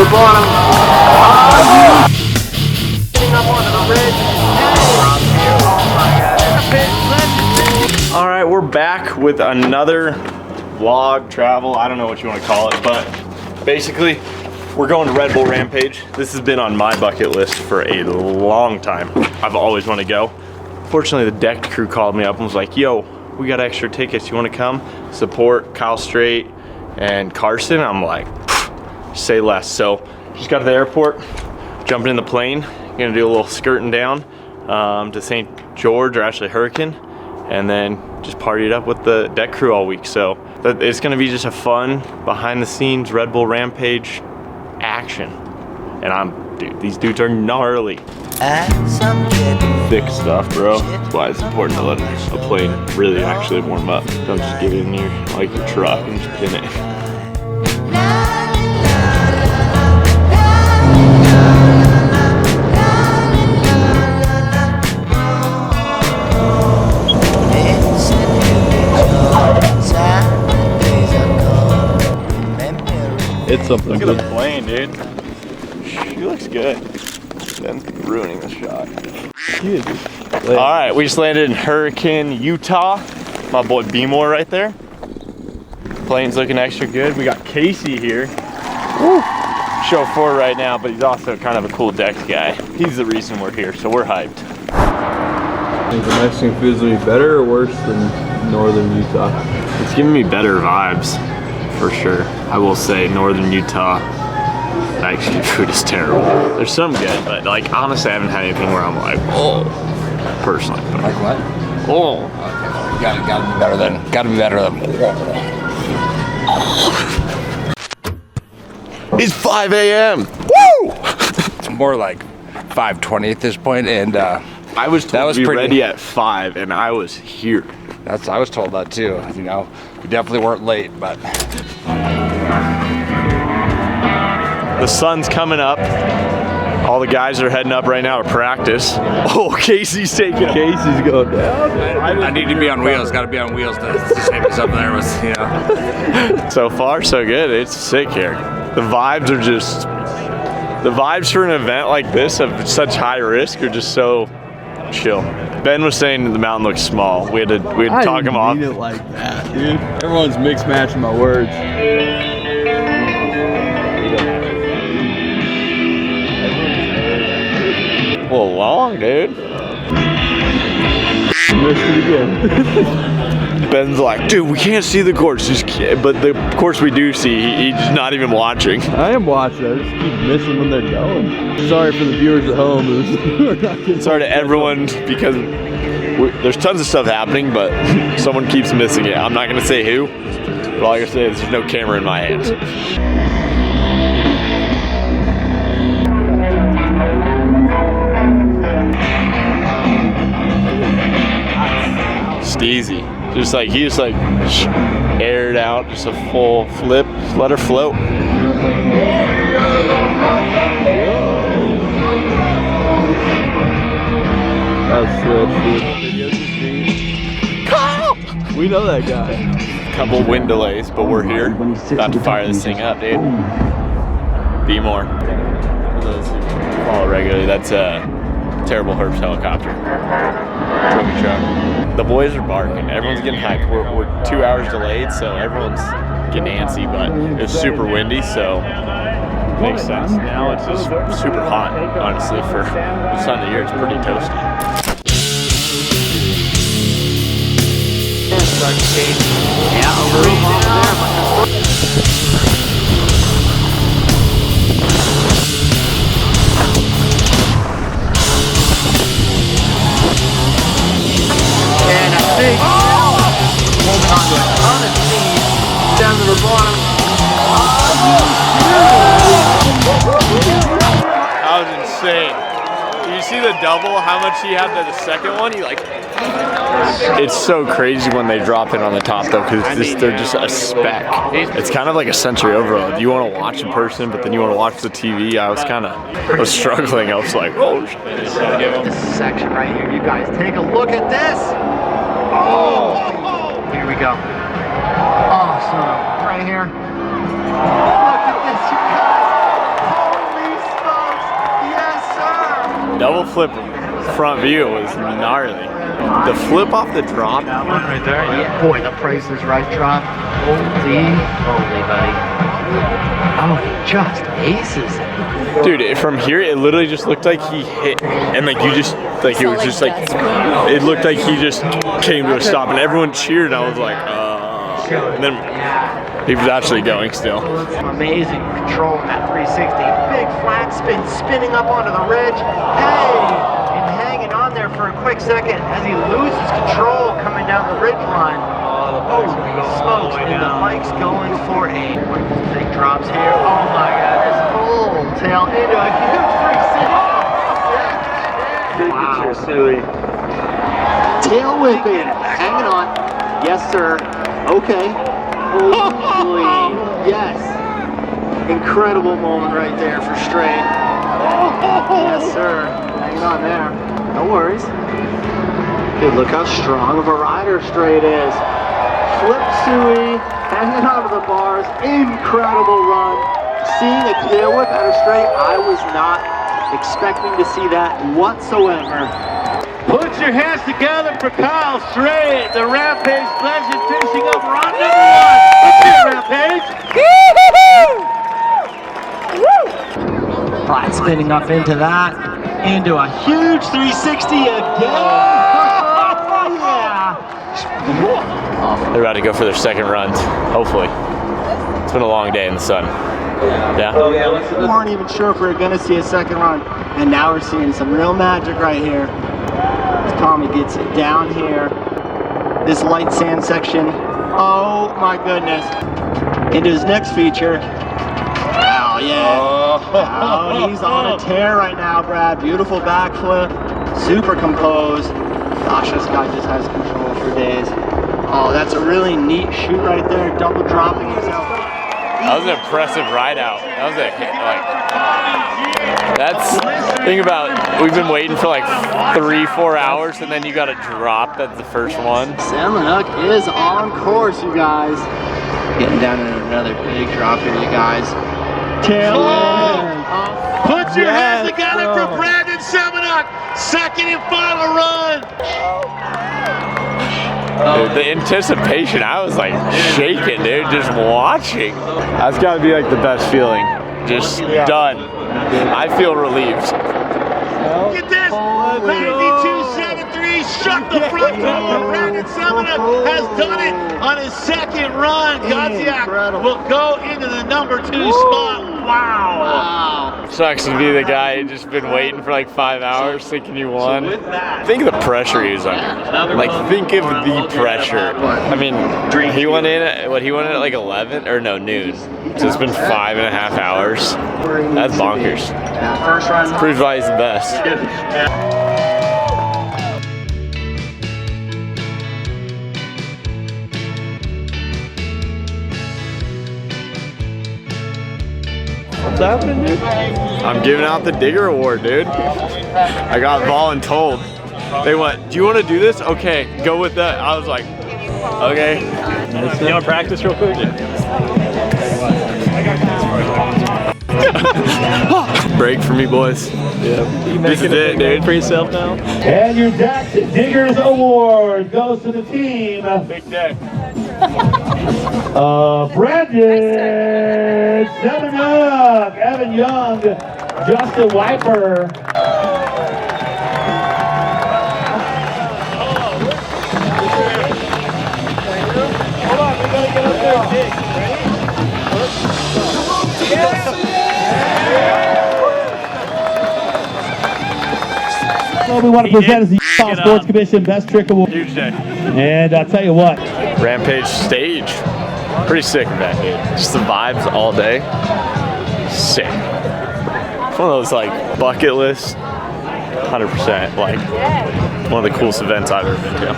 the bottom. Getting up onto the ridge. All right, we're back with another vlog, travel, I don't know what you want to call it, but basically we're going to Redbull Rampage. This has been on my bucket list for a long time. I've always wanted to go. Fortunately, the deck crew called me up and was like, yo, we got extra tickets. You want to come support Kyle Strait and Carson? I'm like, say less. So just got to the airport, jumping in the plane, gonna do a little skirting down to St. George, or actually Hurricane, and then just partied up with the deck crew all week. So it's gonna be just a fun behind the scenes Redbull Rampage action. And dude, these dudes are gnarly. Thick stuff, bro. That's why it's important to let a plane really actually warm up. Don't just get in your, like your truck and just pin it. It's something. Look at the plane, dude. She looks good. Ben's ruining the shot. All right, we just landed in Hurricane, Utah. My boy B-More right there. Plane's looking extra good. We got Casey here. Woo. Chauffeur right now, but he's also kind of a cool decks guy. He's the reason we're here, so we're hyped. Think the Mexican food's gonna be better or worse than northern Utah? It's giving me better vibes, for sure. I will say northern Utah Mexican food is terrible. There's some good, but like honestly I haven't had anything where I'm like, oh, personally. But, like what? Oh. Okay, gotta be better than. It's 5 a.m. Woo! It's more like 5:20 at this point, and I was told to be ready at 5, and I was here. I was told that too. You know, we definitely weren't late, but. The sun's coming up. All the guys are heading up right now to practice. Oh, Casey's taking it. Casey's going down. I need to be on wheels. Got to be on wheels to save us up there. Was, you know. So far, so good. It's sick here. The vibes are just. The vibes for an event like this of such high risk are just so chill. Ben was saying the mountain looks small. We had to talk him off. I didn't mean it like that, dude. Everyone's mixed matching my words. Well, long, dude. Missed it again. Ben's like, dude, we can't see the course. But the course we do see, he's not even watching. I am watching. I just keep missing when they're going. Sorry for the viewers at home. Sorry to everyone, because there's tons of stuff happening, but someone keeps missing it. I'm not going to say who, but all I can say is there's no camera in my hands. Easy. Just like he just like aired out, just a full flip, just let her float. That's Kyle! We know that guy. Couple wind delays, but we're here. About to fire this thing up, dude. Be more. For those who follow regularly, that's a Terrible Herbs helicopter. Trophy truck. The boys are barking. Everyone's getting hyped. We're 2 hours delayed, so everyone's getting antsy, but it's super windy, so makes sense. Now it's just super hot, honestly, for this time of the year. It's pretty toasty. Yeah, a little off there, but holding on to a ton of speed down to the bottom. That was insane. Did you see the double? How much he had the second one? He like. It's so crazy when they drop it on the top though, because they're just a speck. It's kind of like a sensory overload. You want to watch in person, but then you want to watch the TV. I was struggling. I was like, oh shit. This section right here, you guys take a look at this. Oh, here we go. Awesome, right here. Look at this, you guys. double flip front view was gnarly. The flip off the drop. That one right there. Yeah. Boy, the Price is Right drop. Holy buddy. Oh, he just aces it. Dude, from here, it literally just looked like he hit, and like you just, like it was just like, it looked like he just came to a stop, and everyone cheered, and I was like, and then he was actually going still. Amazing control in that 360. Big flat spin, spinning up onto the ridge. Hey, and hanging on there for a quick second as he loses control coming down the ridge line. Oh, smokes, and the bike's going for a big drops here. Oh my God, this full tail into a huge 360. Wow. Tail whipping, hanging on. Yes, sir. Okay. Holy, yes. Incredible moment right there for straight. Yes, sir. Hanging on there. No worries. Dude, look how strong of a rider straight is. Flip Suey, hanging onto the bars, incredible run. Seeing a tail whip out of straight, I was not expecting to see that whatsoever. Put your hands together for Kyle Straight, the Rampage legend, finishing up run number 1. Let's hear it, Rampage. Flat spinning up into that, into a huge 360 again. They're about to go for their second runs, hopefully. It's been a long day in the sun. Yeah? We weren't even sure if we were going to see a second run, and now we're seeing some real magic right here. As Tommy gets it down here, this light sand section. Oh my goodness. Into his next feature. Oh yeah. Oh, he's on a tear right now, Brad. Beautiful backflip, super composed. Gosh, this guy just has control for days. Oh, that's a really neat shoot right there, double dropping himself. That was an impressive ride out. That was a hit, like, that's, think about, we've been waiting for like 3-4 hours, and then you got a drop at the first one. Salmonuk is on course, you guys. Getting down into another big drop here, you guys. Tail Put your hands together for Brandon Salmonuk, second and final run. Dude, the anticipation, I was like shaking, dude, just watching. That's gotta be like the best feeling. Just done. I feel relieved. Look at this, 92.73, shut the front door. Brandon Salmonuk has done it on his second run. Gaziak will go into the number 2 spot. Wow. Sucks to be the guy who just been waiting for like 5 hours thinking you won. Think of the pressure he was under. Like, think of the pressure. I mean, he went in at like 11 or no, noon. So it's been 5.5 hours. That's bonkers. Proves why he's the best. What's happening, dude? I'm giving out the Digger Award, dude. I got voluntold. They went, do you want to do this? Okay, go with that. I was like, okay. You want to practice real quick? Break for me, boys. Yeah. This is it, dude. For yourself now. And your Dax Diggers Award goes to the team. Big deck. Brandon Salmonuk, Evan Young, Justin Wiper. Hold on, we gotta get up there and dig. Well, we want to present as the Utah Sports Commission Best Trick Award. Huge day. And I'll tell you what. Rampage stage. Pretty sick back here. Just the vibes all day. Sick. It's one of those like bucket list, 100%, like one of the coolest events I've ever been to.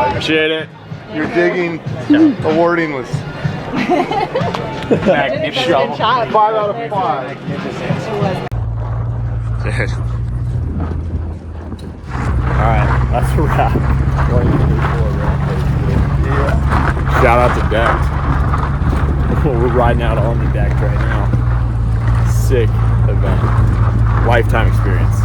Appreciate it. Your digging awarding was magnificent. 5 out of 5. Dude. Alright, that's a wrap. Shout out to Deck. We're riding out on the deck right now. Sick event. Lifetime experience.